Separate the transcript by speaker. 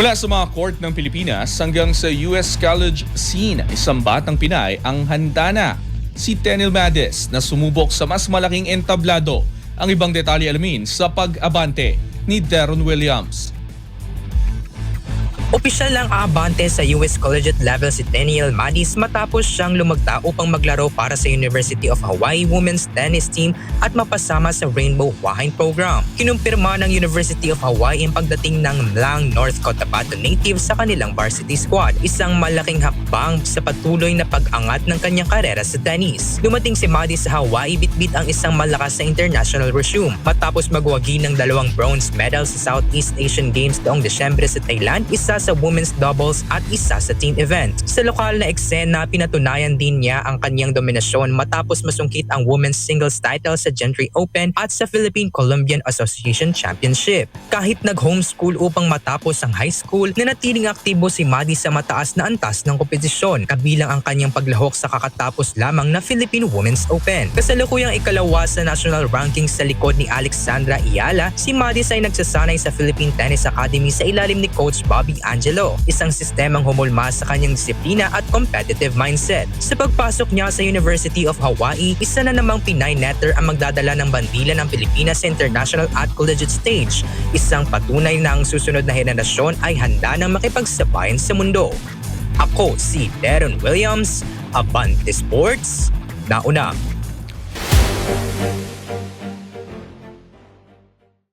Speaker 1: Mula sa mga court ng Pilipinas hanggang sa US college scene, isang batang Pinay ang handa na. Si Tenil Madis na sumubok sa mas malaking entablado. Ang ibang detalye alamin sa pag-abante ni Deron Williams.
Speaker 2: Opisyal lang aabante sa US collegiate level si Tenil Madis matapos siyang lumagta upang maglaro para sa University of Hawaii Women's Tennis Team at mapasama sa Rainbow Wahine Program. Kinumpirma ng University of Hawaii ang pagdating ng Mlang, North Cotabato native sa kanilang varsity squad. Isang malaking hakbang sa patuloy na pag-angat ng kanyang karera sa tennis. Dumating si Madis sa Hawaii bitbit ang isang malakas na international resume. Matapos magwagi ng 2 bronze medals sa Southeast Asian Games noong Desyembre sa Thailand, isa sa women's doubles at isa sa team event. Sa lokal na eksena, pinatunayan din niya ang kanyang dominasyon matapos masungkit ang women's singles title sa Gentry Open at sa Philippine-Colombian Association Championship. Kahit nag-homeschool upang matapos ang high school, nanatiling aktibo si Madis sa mataas na antas ng kompetisyon, kabilang ang kanyang paglahok sa kakatapos lamang na Philippine Women's Open. Kasalukuyang ikalawa sa national rankings sa likod ni Alexandra Iyala, si Madis ay nagsasanay sa Philippine Tennis Academy sa ilalim ni Coach Bobby Angelo, isang sistemang humulma sa kanyang disiplina at competitive mindset. Sa pagpasok niya sa University of Hawaii, isa na namang Pinay netter ang magdadala ng bandila ng Pilipinas sa international at collegiate stage, isang patunay na ang susunod na henerasyon ay handa nang makipagsabayan sa mundo. Ako si Deron Williams, Abante Sports, nauna.